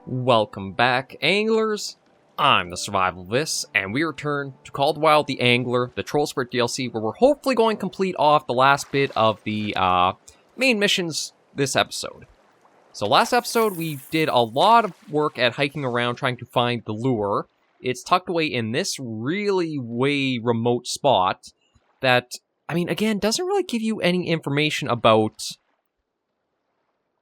Welcome back, anglers. I'm the Survivalist, and we return to Call of the Wild, the Angler, the Trollsporet DLC, where we're hopefully going to complete off the last bit of the main missions this episode. So last episode, we did a lot of work at hiking around trying to find the lure. It's tucked away in this really way remote spot that, I mean, again, doesn't really give you any information about...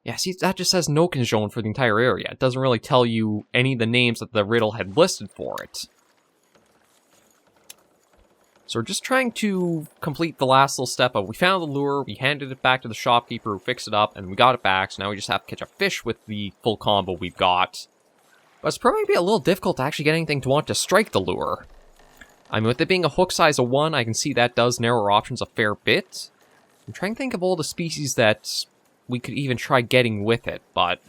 Yeah, see, that just says no conjoint for the entire area. It doesn't really tell you any of the names that the riddle had listed for it. So we're just trying to complete the last little step of, we found the lure, we handed it back to the shopkeeper who fixed it up, and we got it back, so now we just have to catch a fish with the full combo we've got. But it's probably going to be a little difficult to actually get anything to want to strike the lure. I mean, with it being a hook size of 1, I can see that does narrow our options a fair bit. I'm trying to think of all the species that we could even try getting with it, but...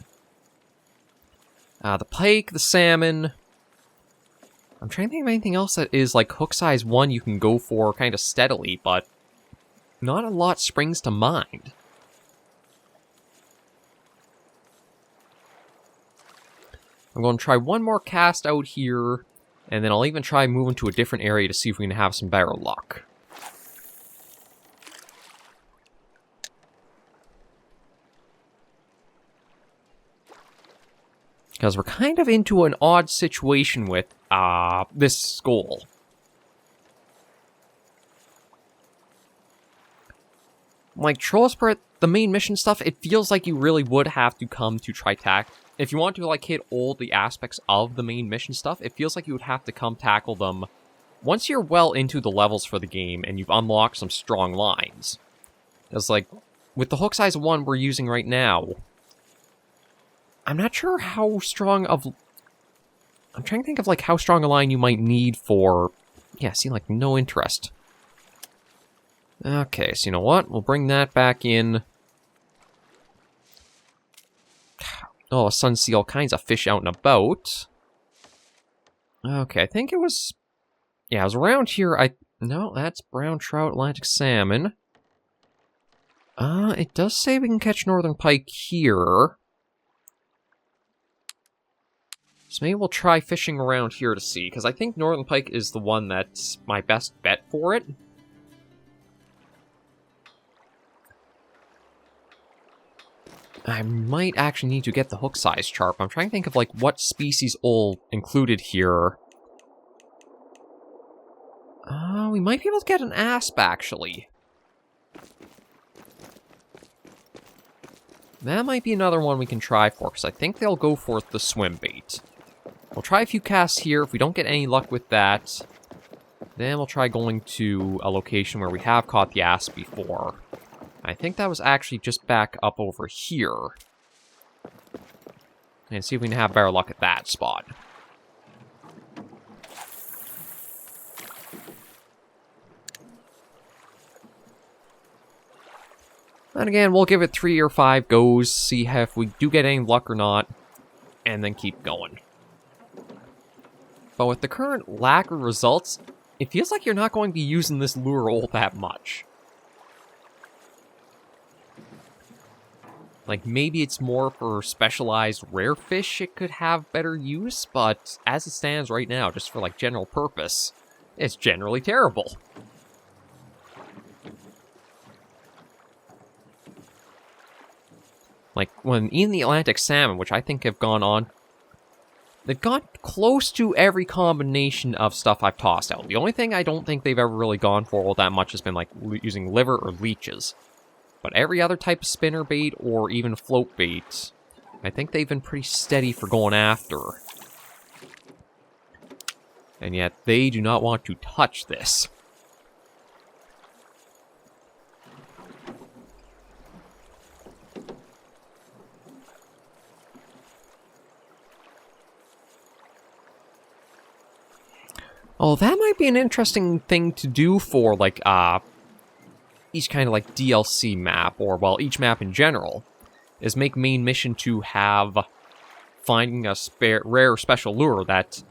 the pike, the salmon... I'm trying to think of anything else that is like hook size 1 you can go for kind of steadily, but not a lot springs to mind. I'm going to try one more cast out here, and then I'll even try moving to a different area to see if we can have some better luck. Because we're kind of into an odd situation with this goal. Like Trollsporet, the main mission stuff, it feels like you really would have to come to try if you want to like hit all the aspects of the main mission stuff, it feels like you would have to come tackle them once you're well into the levels for the game and you've unlocked some strong lines. Because like, with the hook size 1 we're using right now, I'm not sure how strong of... I'm trying to think of, like, how strong a line you might need for... Yeah, see, like, no interest. Okay, so you know what? We'll bring that back in. Oh, sun see all kinds of fish out and about. Okay, I think it was... Yeah, it was around here. No, that's brown trout, Atlantic salmon. It does say we can catch northern pike here. So maybe we'll try fishing around here to see, because I think northern pike is the one that's my best bet for it. I might actually need to get the hook size chart. I'm trying to think of like what species all included here. We might be able to get an asp, actually. That might be another one we can try for, because I think they'll go for the swim bait. We'll try a few casts here. If we don't get any luck with that, then we'll try going to a location where we have caught the asp before. I think that was actually just back up over here. And see if we can have better luck at that spot. And again, we'll give it 3 or 5 goes, see if we do get any luck or not, and then keep going. But with the current lack of results, it feels like you're not going to be using this lure all that much. Like, maybe it's more for specialized rare fish it could have better use, but as it stands right now, just for, like, general purpose, it's generally terrible. Like, when in the Atlantic Salmon, which I think have gone on, they've got close to every combination of stuff I've tossed out. The only thing I don't think they've ever really gone for all that much has been, like, using liver or leeches. But every other type of spinner bait or even float bait, I think they've been pretty steady for going after. And yet, they do not want to touch this. Oh, that might be an interesting thing to do for, like, each kind of, like, DLC map, or, well, each map in general, is make main mission to have finding a rare special lure that,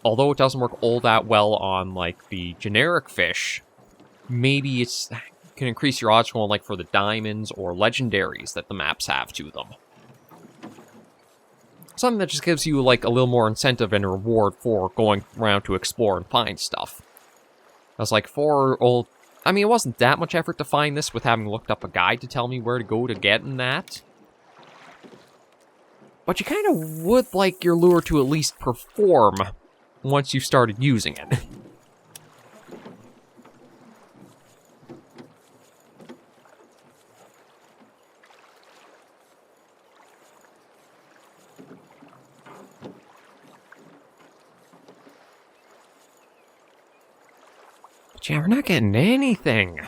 although it doesn't work all that well on, like, the generic fish, maybe it's can increase your odds going, like, for the diamonds or legendaries that the maps have to them. something that just gives you, like, a little more incentive and reward for going around to explore and find stuff. I was like, I mean, it wasn't that much effort to find this with having looked up a guide to tell me where to go to get in that. But you kind of would like your lure to at least perform once you started using it. But yeah, we're not getting anything.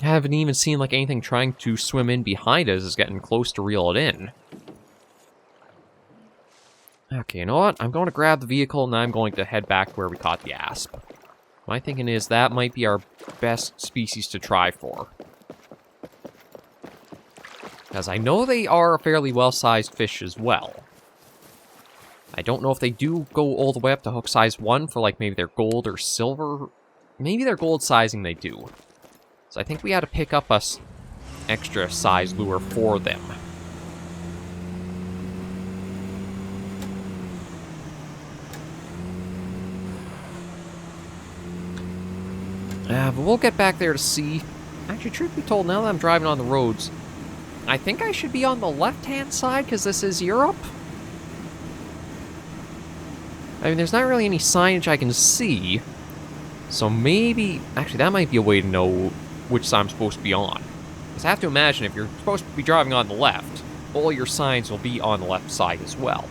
I haven't even seen, like, anything trying to swim in behind us is getting close to reel it in. Okay, you know what? I'm going to grab the vehicle, and I'm going to head back where we caught the asp. My thinking is that might be our best species to try for. Because I know they are a fairly well-sized fish as well. I don't know if they do go all the way up to hook size 1 for, like, maybe their gold or silver. Maybe their gold sizing they do. So I think we had to pick up a extra size lure for them. But we'll get back there to see. Actually, truth be told, now that I'm driving on the roads, I think I should be on the left-hand side because this is Europe. I mean, there's not really any signage I can see. So maybe... Actually, that might be a way to know which side I'm supposed to be on. Because I have to imagine if you're supposed to be driving on the left, all your signs will be on the left side as well.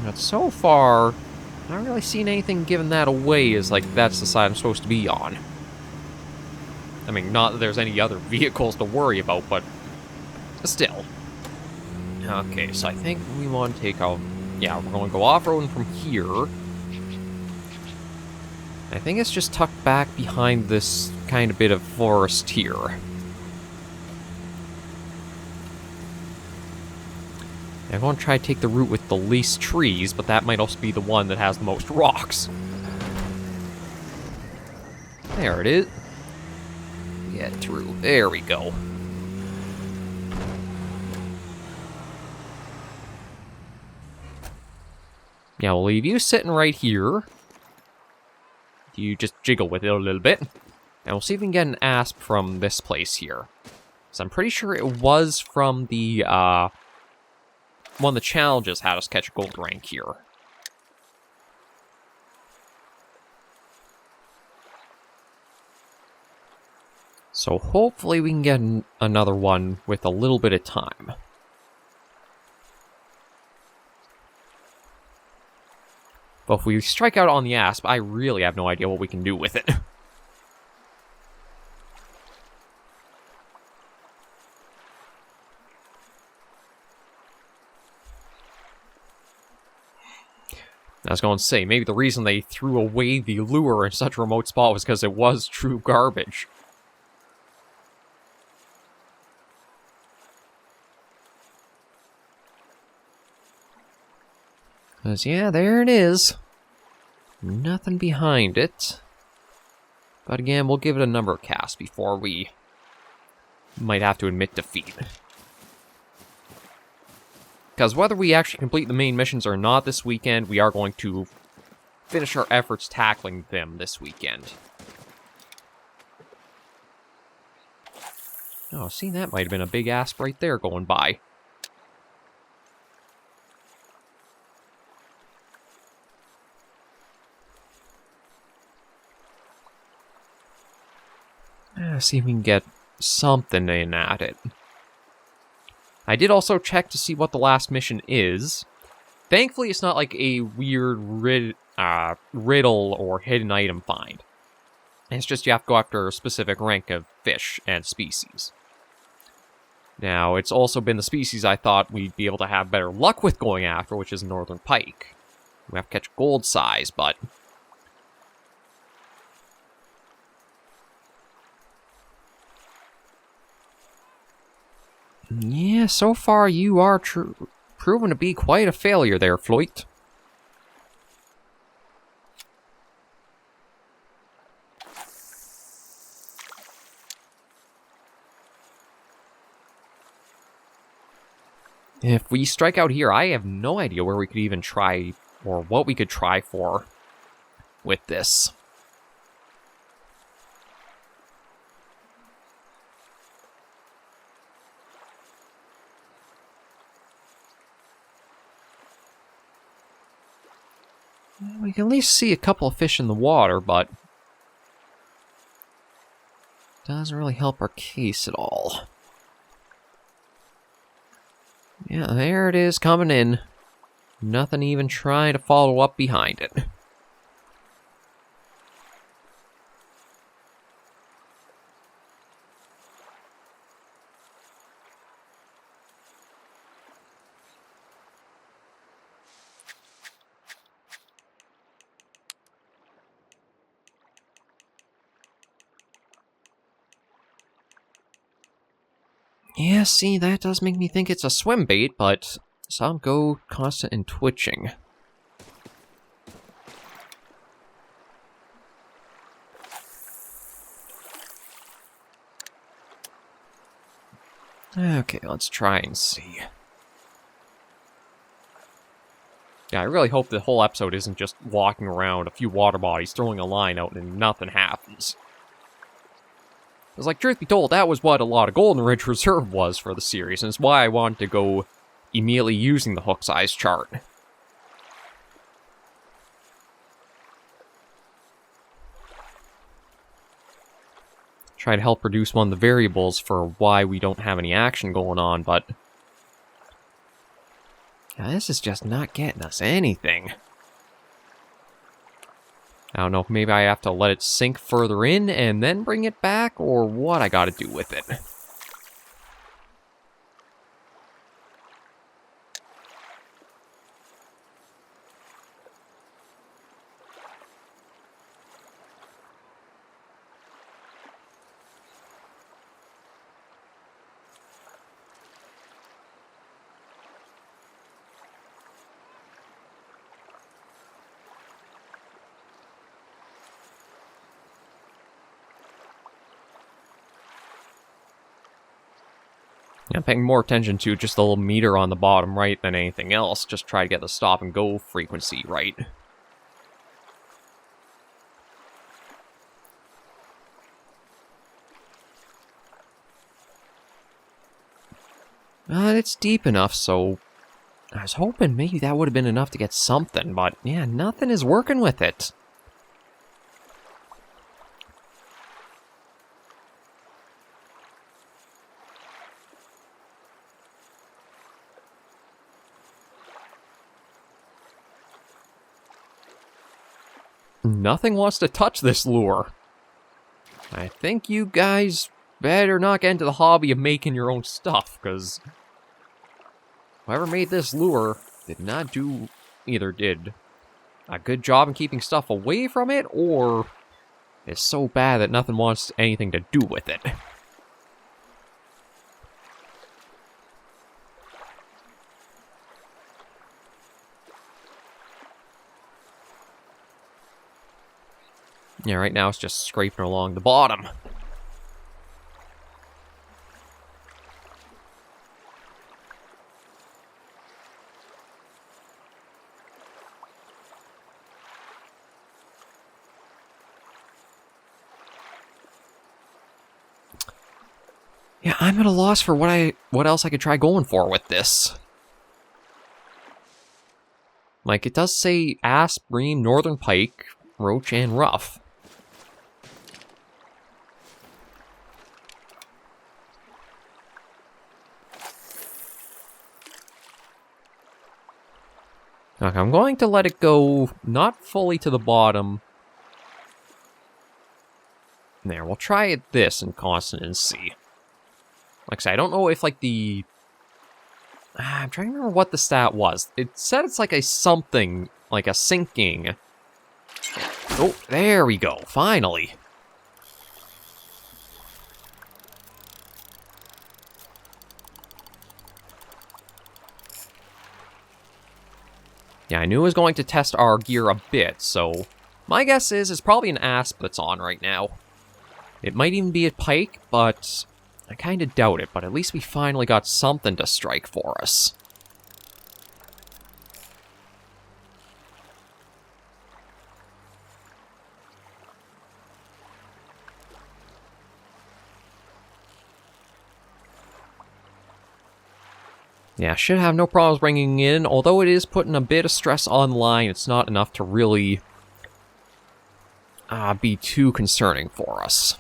But so far, I'm not really seeing anything giving that away as, like, that's the side I'm supposed to be on. I mean, not that there's any other vehicles to worry about, but still. Okay, so I think we want to take out... Yeah, we're going to go off-roading from here. I think it's just tucked back behind this kind of bit of forest here. I'm going to try to take the route with the least trees, but that might also be the one that has the most rocks. There it is. Get through. There we go. Yeah, we'll leave you sitting right here. You just jiggle with it a little bit. And we'll see if we can get an asp from this place here. So I'm pretty sure it was from the, one of the challenges had us catch a gold rank here. So hopefully we can get another one with a little bit of time. But if we strike out on the asp, I really have no idea what we can do with it. I was going to say, maybe the reason they threw away the lure in such a remote spot was because it was true garbage. Because, yeah, there it is. Nothing behind it. But again, we'll give it a number of casts before we might have to admit defeat. Because whether we actually complete the main missions or not this weekend, we are going to finish our efforts tackling them this weekend. Oh, see, that might have been a big asp right there going by. See if we can get something in at it. I did also check to see what the last mission is. Thankfully, it's not like a weird riddle or hidden item find. It's just you have to go after a specific rank of fish and species. Now, it's also been the species I thought we'd be able to have better luck with going after, which is northern pike. We have to catch gold size, but... yeah, so far you are proven to be quite a failure there, Floyte. If we strike out here, I have no idea where we could even try, or what we could try for with this. We can at least see a couple of fish in the water, but doesn't really help our case at all. Yeah, there it is coming in. Nothing even trying to follow up behind it. Yeah, see, that does make me think it's a swim bait, but some go constant and twitching. Okay, let's try and see. Yeah, I really hope the whole episode isn't just walking around a few water bodies, throwing a line out, and nothing happens. Because, like, truth be told, that was what a lot of Golden Ridge Reserve was for the series, and it's why I wanted to go immediately using the hook size chart. Try to help reduce one of the variables for why we don't have any action going on, but yeah, this is just not getting us anything. I don't know if maybe I have to let it sink further in and then bring it back, or what I gotta do with it. I'm paying more attention to just the little meter on the bottom right than anything else. Just try to get the stop and go frequency right. It's deep enough, so I was hoping maybe that would have been enough to get something, but yeah, nothing is working with it. Nothing wants to touch this lure. I think you guys better not get into the hobby of making your own stuff, because whoever made this lure did not do, either did a good job in keeping stuff away from it, or is so bad that nothing wants anything to do with it. Yeah, right now it's just scraping along the bottom. Yeah, I'm at a loss for what else I could try going for with this. Like, it does say asp, bream, northern pike, roach, and ruff. Okay, I'm going to let it go not fully to the bottom. There, we'll try it this in constant and see. Like I said, I don't know if, like, the... I'm trying to remember what the stat was. It said it's like a something, like a sinking. Oh, there we go, finally. Yeah, I knew it was going to test our gear a bit, so my guess is it's probably an asp that's on right now. It might even be a pike, but I kind of doubt it, but at least we finally got something to strike for us. Yeah, should have no problems bringing in, although it is putting a bit of stress on line, it's not enough to really be too concerning for us.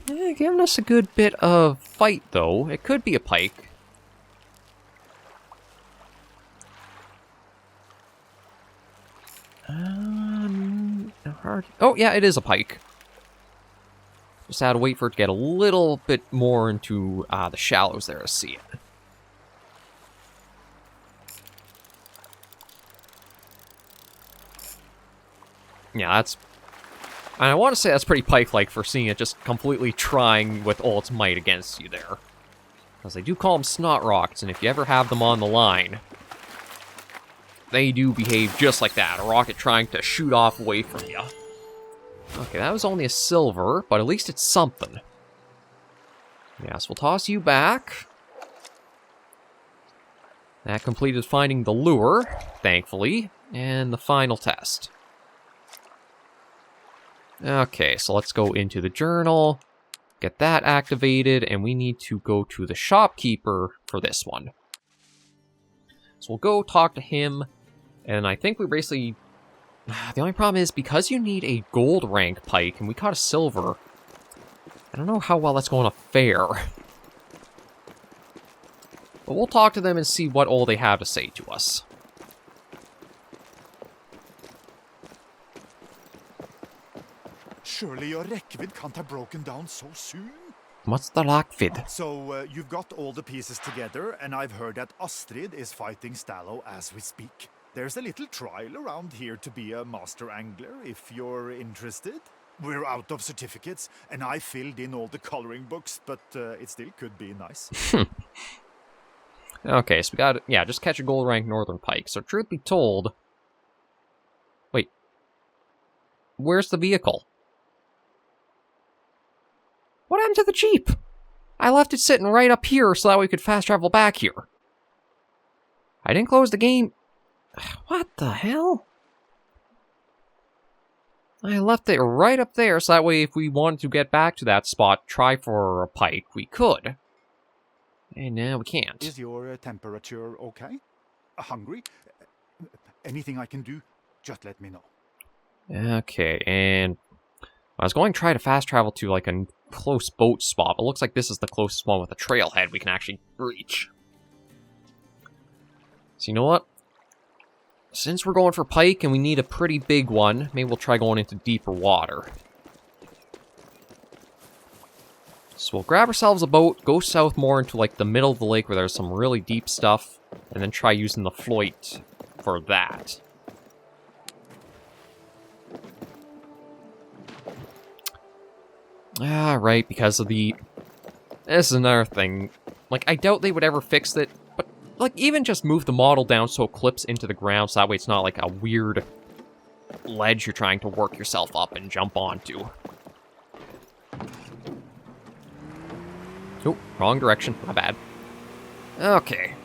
Giving us a good bit of fight, though. It could be a pike. Oh, yeah, it is a pike. Just had to wait for it to get a little bit more into the shallows there to see it. Yeah, that's... I want to say that's pretty pike-like for seeing it just completely trying with all its might against you there. Because they do call them snot rockets, and if you ever have them on the line, they do behave just like that. A rocket trying to shoot off away from you. Okay, that was only a silver, but at least it's something. Yes, we'll toss you back. That completed finding the lure, thankfully, and the final test. Okay, so let's go into the journal, get that activated, and we need to go to the shopkeeper for this one. So we'll go talk to him, and I think we basically... The only problem is, because you need a gold rank pike, and we caught a silver, I don't know how well that's going to fare. But we'll talk to them and see what all they have to say to us. Surely your räckvidd can't have broken down so soon? What's the räckvidd? So, you've got all the pieces together, and I've heard that Astrid is fighting Stallo as we speak. There's a little trial around here to be a master angler, if you're interested. We're out of certificates, and I filled in all the coloring books, but it still could be nice. Okay, so we got, yeah, just catch a gold rank northern pike. So truth be told... Wait. Where's the vehicle? What happened to the Jeep? I left it sitting right up here so that we could fast travel back here. I didn't close the game. What the hell? I left it right up there so that way if we wanted to get back to that spot, try for a pike, we could. And now we can't. Is your temperature okay? Hungry? Anything I can do, just let me know. Okay, and I was going to try to fast travel to like a close boat spot, but it looks like this is the closest one with a trailhead we can actually reach. So you know what? Since we're going for pike and we need a pretty big one, maybe we'll try going into deeper water. So we'll grab ourselves a boat, go south more into like the middle of the lake where there's some really deep stuff, and then try using the Floyte for that. Ah, right, because of the... This is another thing. Like, I doubt they would ever fix it, but, like, even just move the model down so it clips into the ground, so that way it's not like a weird ledge you're trying to work yourself up and jump onto. Oh, wrong direction. My bad. Okay.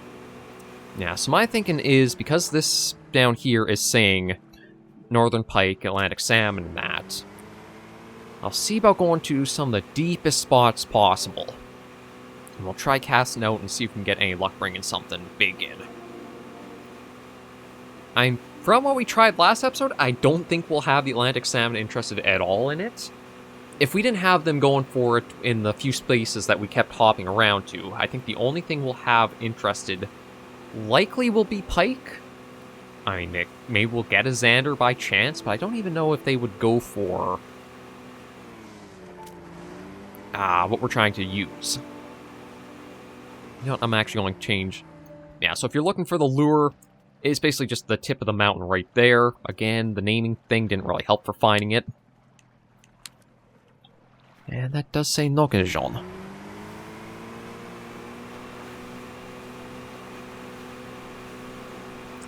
Yeah, so my thinking is, because this down here is saying northern pike, Atlantic salmon, and that, I'll see about going to some of the deepest spots possible. And we'll try casting out and see if we can get any luck bringing something big in. From what we tried last episode, I don't think we'll have the Atlantic salmon interested at all in it. If we didn't have them going for it in the few spaces that we kept hopping around to, I think the only thing we'll have interested likely will be pike. I mean, maybe we'll get a Xander by chance, but I don't even know if they would go for what we're trying to use. You know what, I'm actually going to change. Yeah, so if you're looking for the lure, it's basically just the tip of the mountain right there. Again, the naming thing didn't really help for finding it. And that does say Nokkejon.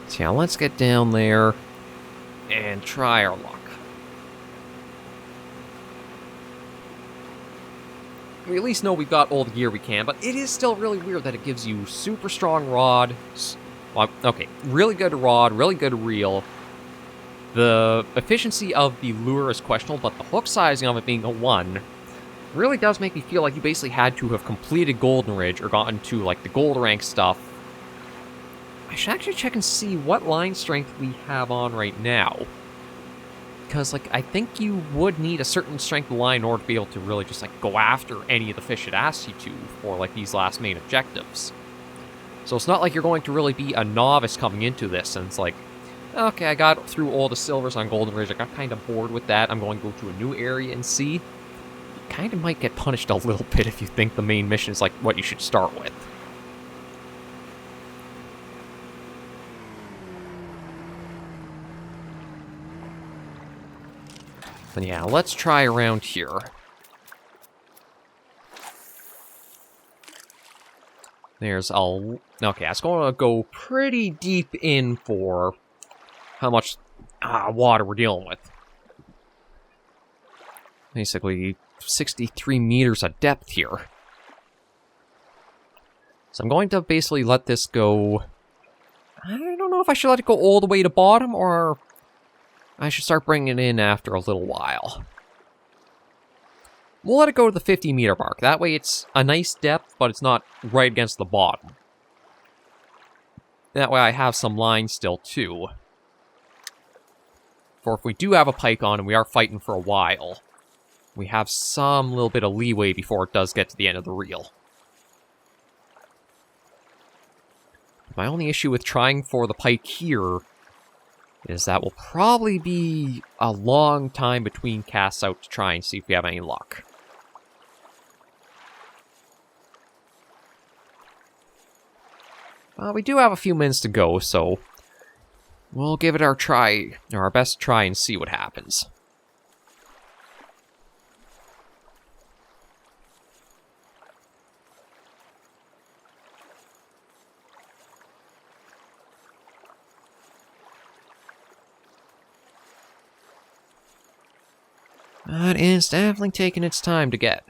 So yeah, let's get down there and try our luck. We at least know we've got all the gear we can, but it is still really weird that it gives you super strong rod. Well, okay, really good rod, really good reel. The efficiency of the lure is questionable, but the hook sizing of it being a 1 really does make me feel like you basically had to have completed Golden Ridge or gotten to, like, the gold rank stuff. I should actually check and see what line strength we have on right now. Because, like, I think you would need a certain strength line in order to be able to really just, like, go after any of the fish it asks you to for, like, these last main objectives. So it's not like you're going to really be a novice coming into this, and it's like, okay, I got through all the silvers on Golden Ridge, I got kind of bored with that, I'm going to go to a new area and see. You kind of might get punished a little bit if you think the main mission is, like, what you should start with. But yeah, let's try around here. There's a... Okay, I was going to go pretty deep in for how much water we're dealing with. Basically, 63 meters of depth here. So I'm going to basically let this go... I don't know if I should let it go all the way to bottom, or I should start bringing it in after a little while. We'll let it go to the 50 meter mark. That way it's a nice depth, but it's not right against the bottom. That way I have some line still, too. For if we do have a pike on and we are fighting for a while, we have some little bit of leeway before it does get to the end of the reel. My only issue with trying for the pike here is that will probably be a long time between casts out to try and see if we have any luck. We do have a few minutes to go, so we'll give it our best try and see what happens. But it's definitely taking its time to get.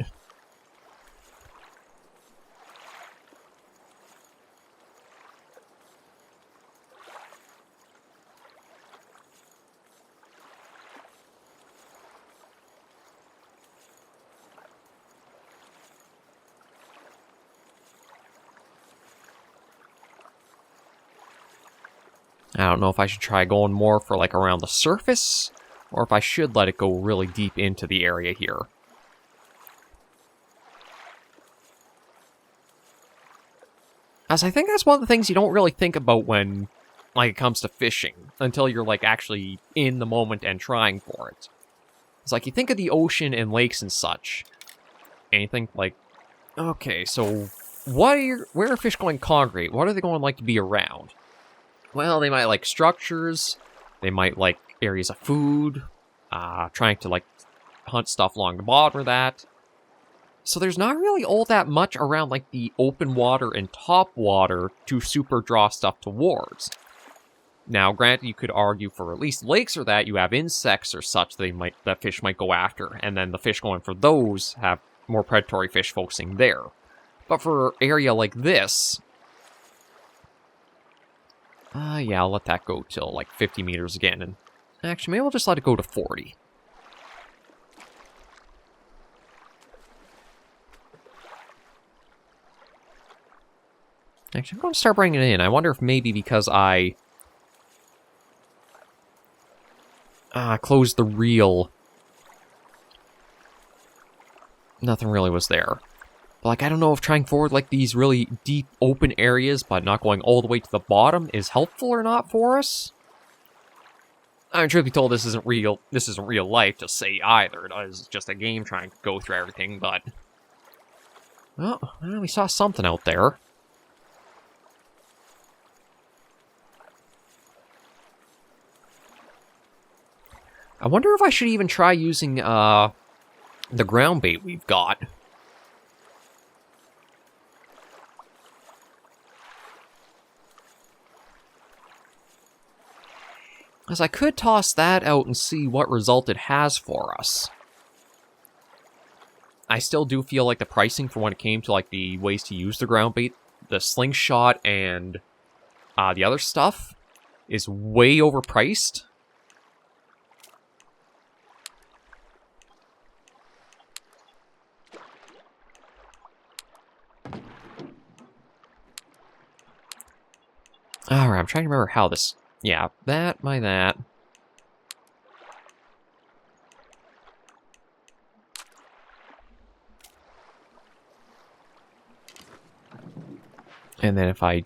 I don't know if I should try going more for, like, around the surface, or if I should let it go really deep into the area here. As I think that's one of the things you don't really think about when, like, it comes to fishing, until you're, like, actually in the moment and trying for it. It's like, you think of the ocean and lakes and such, and you think, like, okay, so where are fish going to congregate? What are they going to like to be around? Well, they might like structures, they might like areas of food, trying to, like, hunt stuff along the bottom of that. So there's not really all that much around, like, the open water and top water to super draw stuff towards. Now, granted, you could argue for at least lakes or that, you have insects or such that fish might go after, and then the fish going for those have more predatory fish focusing there. But for an area like this... yeah, I'll let that go till, like, 50 meters again, and actually, maybe we'll just let it go to 40. Actually, I'm going to start bringing it in. I wonder if maybe because I closed the reel, nothing really was there. But, like, I don't know if trying forward, like, these really deep open areas, but not going all the way to the bottom is helpful or not for us. I mean, truth be told, this isn't real life to say either. It is just a game trying to go through everything, but... Well, we saw something out there. I wonder if I should even try using, the ground bait we've got. Because I could toss that out and see what result it has for us. I still do feel like the pricing for when it came to like the ways to use the ground bait, the slingshot and the other stuff, is way overpriced. Alright, I'm trying to remember how this... Yeah, that by that. And then if I...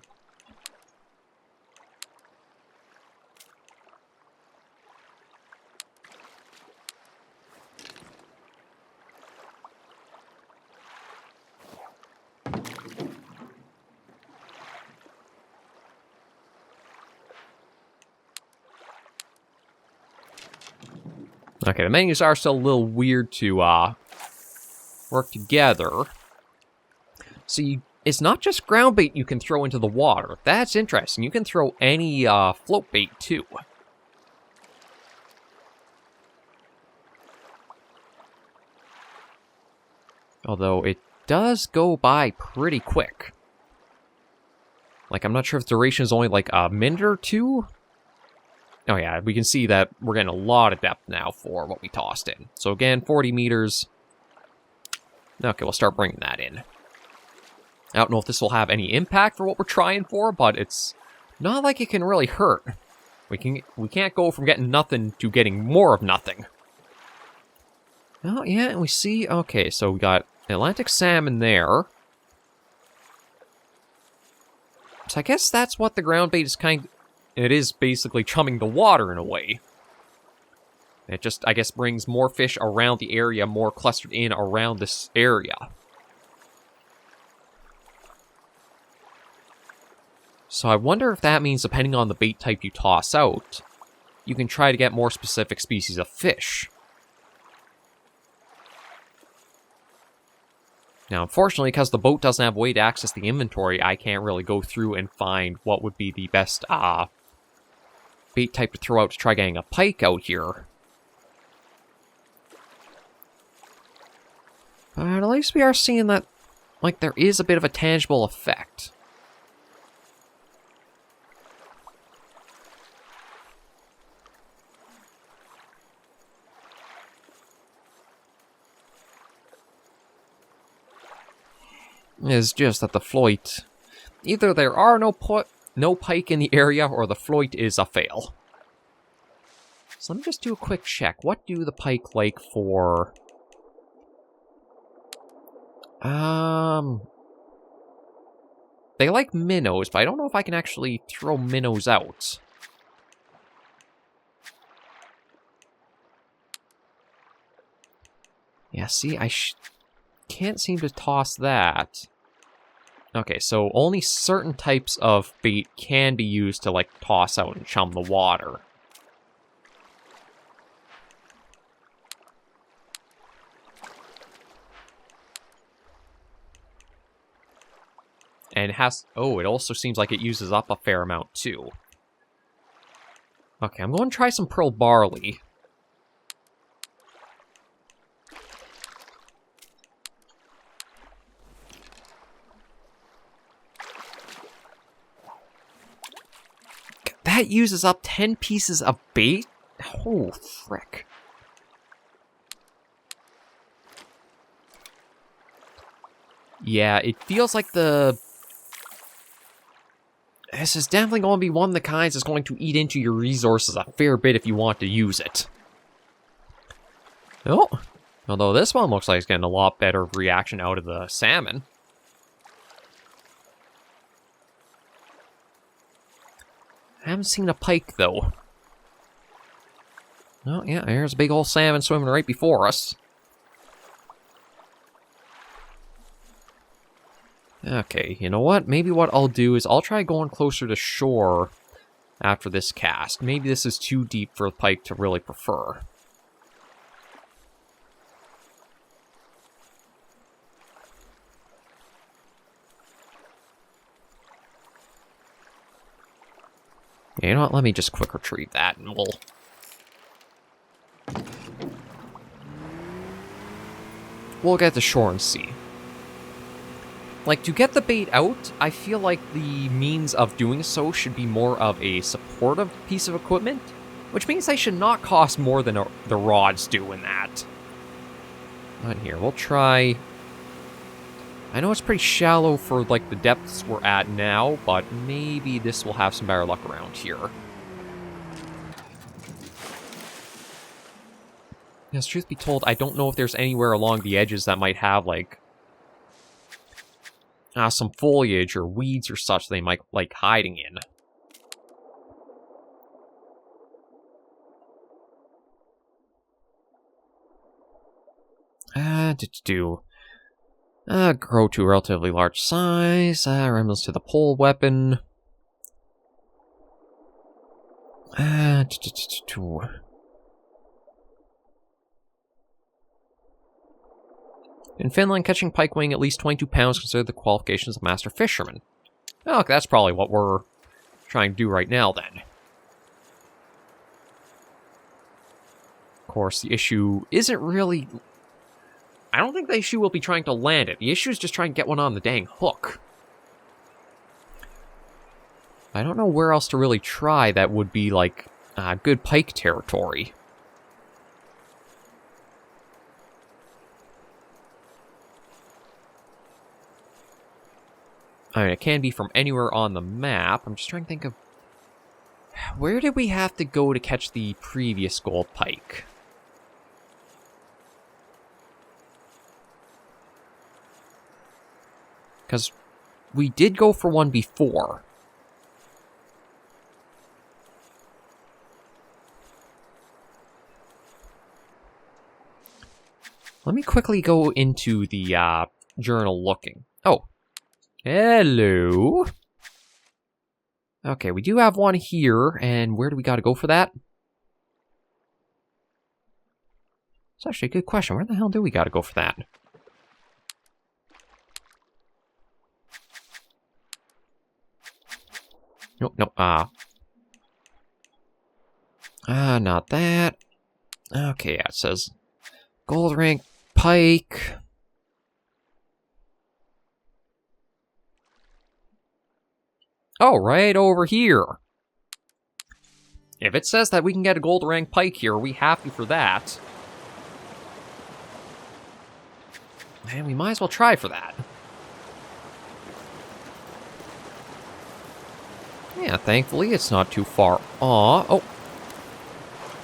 Okay, the menus are still a little weird to work together. See, it's not just ground bait you can throw into the water. That's interesting. You can throw any float bait too. Although it does go by pretty quick. Like, I'm not sure if the duration is only like a minute or two. Oh yeah, we can see that we're getting a lot of depth now for what we tossed in. So again, 40 meters. Okay, we'll start bringing that in. I don't know if this will have any impact for what we're trying for, but it's not like it can really hurt. We can't go from getting nothing to getting more of nothing. Oh yeah, and we see, okay, so we got Atlantic Salmon there. So I guess that's what the ground bait is it is basically chumming the water in a way. It just, I guess, brings more fish around the area, more clustered in around this area. So I wonder if that means, depending on the bait type you toss out, you can try to get more specific species of fish. Now, unfortunately, because the boat doesn't have a way to access the inventory, I can't really go through and find what would be the best bait type to throw out to try getting a pike out here. But at least we are seeing that, like, there is a bit of a tangible effect. It's just that the Floyte, either there are no pike in the area, or the Floyte is a fail. So let me just do a quick check. What do the pike like for... They like minnows, but I don't know if I can actually throw minnows out. Yeah, see, I can't seem to toss that. Okay, so only certain types of bait can be used to, like, toss out and chum the water. And it has... Oh, it also seems like it uses up a fair amount, too. Okay, I'm going to try some pearl barley. That uses up 10 pieces of bait? Oh, frick. Yeah, it feels like the... This is definitely going to be one of the kinds that's going to eat into your resources a fair bit if you want to use it. Oh, although this one looks like it's getting a lot better reaction out of the salmon. I haven't seen a pike, though. Oh, yeah, there's a big old salmon swimming right before us. Okay, you know what? Maybe what I'll do is I'll try going closer to shore after this cast. Maybe this is too deep for a pike to really prefer. Yeah, you know what? Let me just quick retrieve that, and we'll get to shore and see. Like, to get the bait out, I feel like the means of doing so should be more of a supportive piece of equipment, which means they should not cost more than the rods do in that. But here, we'll try... I know it's pretty shallow for, like, the depths we're at now, but maybe this will have some better luck around here. Yes, truth be told, I don't know if there's anywhere along the edges that might have, like, some foliage or weeds or such they might like hiding in. Grow to a relatively large size. Resembles to the pole weapon. In Finland, catching pike weighing at least 22 pounds considered the qualifications of master fisherman. Oh, that's probably what we're trying to do right now, then. Of course, the issue isn't really... I don't think the issue will be trying to land it. The issue is just trying to get one on the dang hook. I don't know where else to really try that would be, like, good pike territory. I mean, it can be from anywhere on the map. I'm just trying to think of... Where did we have to go to catch the previous gold pike? Because we did go for one before. Let me quickly go into the journal looking. Oh. Hello. Okay, we do have one here, and where do we gotta go for that? It's actually a good question. Where the hell do we gotta go for that? Nope, no, not that. Okay, yeah, it says gold rank pike. Oh, right over here. If it says that we can get a gold rank pike here, are we happy for that? Man, we might as well try for that. Yeah, thankfully it's not too far off. Oh.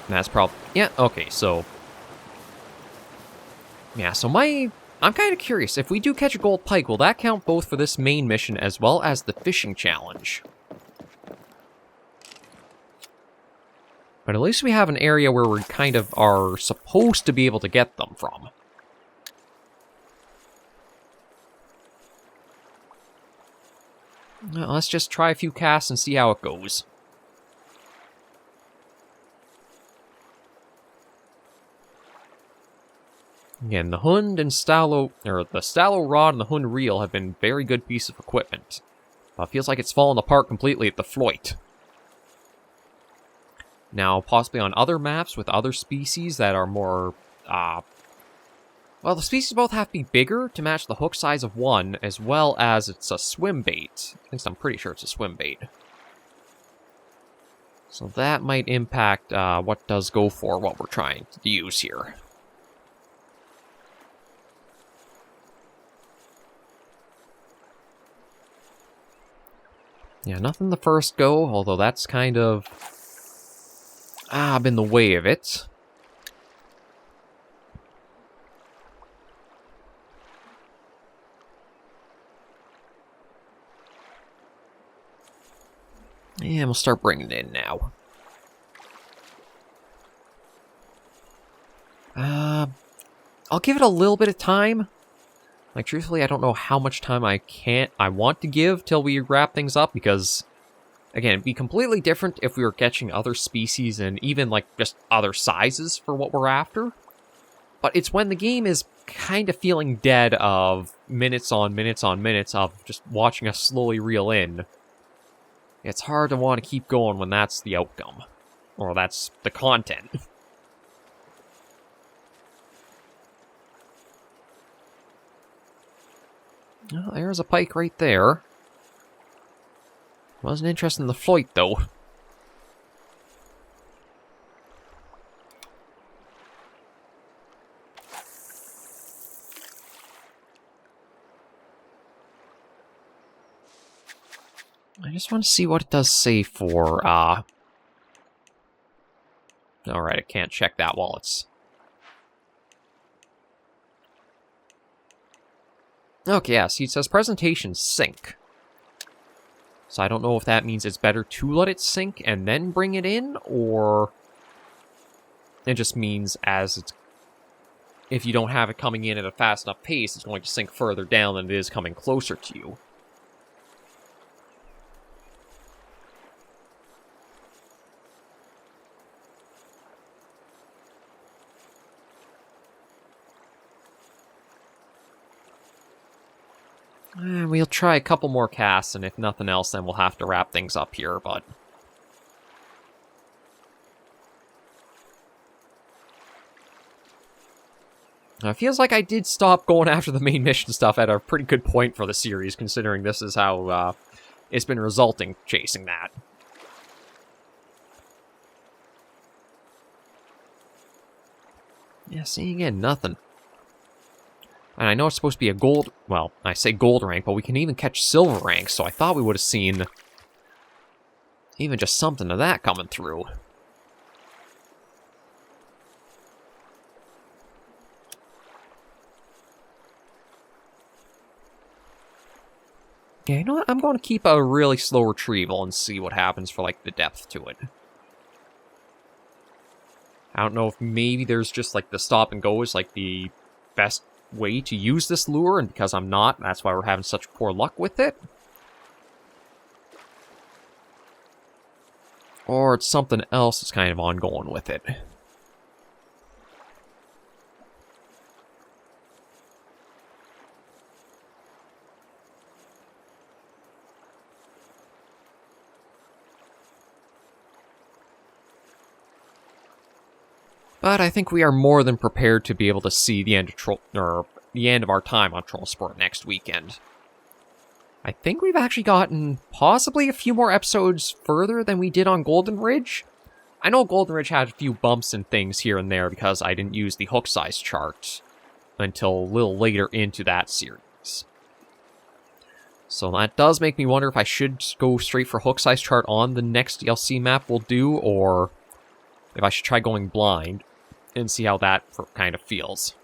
That's probably... Yeah, okay, so... Yeah, so I'm kind of curious. If we do catch a gold pike, will that count both for this main mission as well as the fishing challenge? But at least we have an area where we kind of are supposed to be able to get them from. Well, let's just try a few casts and see how it goes. Again, the Hund and Stallo, or the Stallo rod and the Hund reel have been very good piece of equipment. But it feels like it's fallen apart completely at the Floyte. Now, possibly on other maps with other species that are more, well, the species both have to be bigger to match the hook size of one, as well as it's a swim bait. At least I'm pretty sure it's a swim bait. So that might impact what does go for what we're trying to use here. Yeah, nothing the first go, although that's kind of been the way of it. And we'll start bringing it in now. I'll give it a little bit of time. Like, truthfully, I don't know how much time I want to give till we wrap things up, because, again, it'd be completely different if we were catching other species and even, like, just other sizes for what we're after. But it's when the game is kind of feeling dead of minutes on minutes on minutes of just watching us slowly reel in. It's hard to want to keep going when that's the outcome. Or that's the content. Well, there's a pike right there. Wasn't interested in the Floyte, though. I just want to see what it does say for, Alright, I can't check that while it's... Okay, yeah, see, it says presentation sync. So I don't know if that means it's better to let it sync and then bring it in, or... It just means as it's... If you don't have it coming in at a fast enough pace, it's going to sink further down than it is coming closer to you. We'll try a couple more casts, and if nothing else, then we'll have to wrap things up here, but... It feels like I did stop going after the main mission stuff at a pretty good point for the series, considering this is how it's been resulting, chasing that. Yeah, see, again, nothing. And I know it's supposed to be a gold... Well, I say gold rank, but we can even catch silver rank, so I thought we would have seen... even just something of that coming through. Yeah, you know what? I'm going to keep a really slow retrieval and see what happens for, like, the depth to it. I don't know if maybe there's just, like, the stop and go is, like, the best way to use this lure, and because I'm not, that's why we're having such poor luck with it. Or it's something else that's kind of ongoing with it. But I think we are more than prepared to be able to see the end of the end of our time on Trollsporet next weekend. I think we've actually gotten possibly a few more episodes further than we did on Golden Ridge. I know Golden Ridge had a few bumps and things here and there because I didn't use the hook size chart until a little later into that series. So that does make me wonder if I should go straight for hook size chart on the next DLC map we'll do, or if I should try going blind and see how that kind of feels.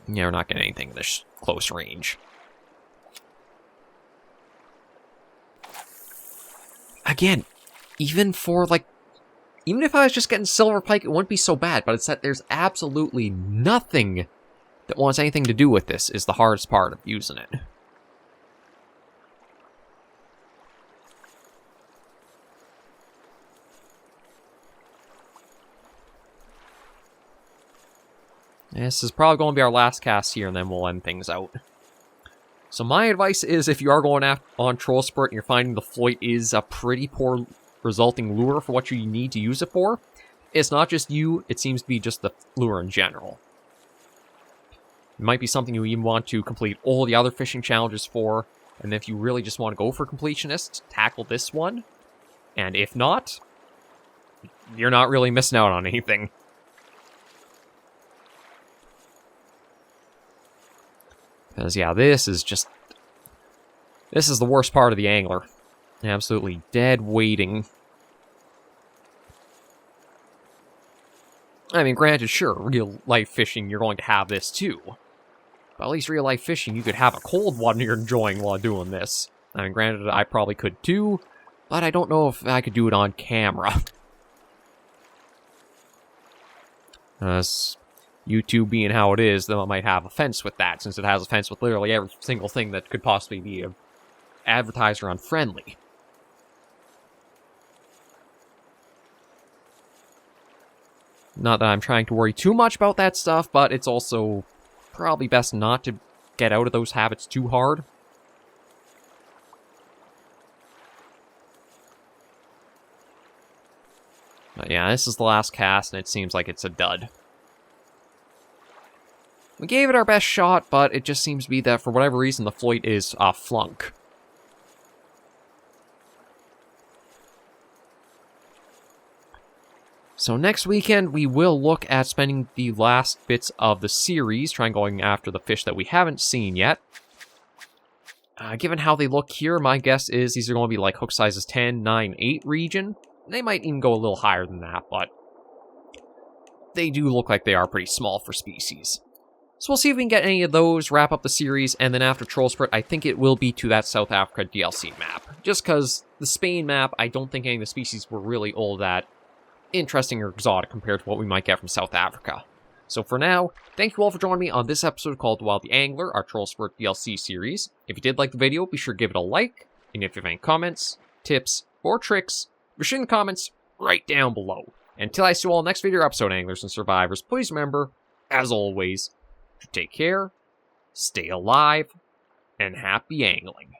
Yeah, we're not getting anything this close range. Again, even for, like, even if I was just getting silver pike, it wouldn't be so bad, but it's that there's absolutely nothing that wants anything to do with this is the hardest part of using it. This is probably going to be our last cast here, and then we'll end things out. So my advice is, if you are going on Trollsporet and you're finding the Floyte is a pretty poor resulting lure for what you need to use it for, it's not just you, it seems to be just the lure in general. It might be something you even want to complete all the other fishing challenges for, and if you really just want to go for completionists, tackle this one. And if not, you're not really missing out on anything. Because, yeah, this is the worst part of the angler. Absolutely dead waiting. I mean, granted, sure, real-life fishing, you're going to have this too. But at least real-life fishing, you could have a cold one you're enjoying while doing this. I mean, granted, I probably could too, but I don't know if I could do it on camera. YouTube being how it is, then it might have a fence with that, since it has a fence with literally every single thing that could possibly be advertiser unfriendly. Not that I'm trying to worry too much about that stuff, but it's also probably best not to get out of those habits too hard. But yeah, this is the last cast, and it seems like it's a dud. We gave it our best shot, but it just seems to be that for whatever reason, the Floyte is Flunk. So next weekend, we will look at spending the last bits of the series, trying going after the fish that we haven't seen yet. Given how they look here, my guess is these are going to be like hook sizes 10, 9, 8 region. They might even go a little higher than that, but they do look like they are pretty small for species. So we'll see if we can get any of those, wrap up the series, and then after Trollsporet, I think it will be to that South Africa DLC map. Just because the Spain map, I don't think any of the species were really all that interesting or exotic compared to what we might get from South Africa. So for now, thank you all for joining me on this episode called Wild the Angler, our Trollsporet DLC series. If you did like the video, be sure to give it a like, and if you have any comments, tips, or tricks, be sure in the comments right down below. Until I see you all next video episode, Anglers and Survivors, please remember, as always, to take care, stay alive, and happy angling.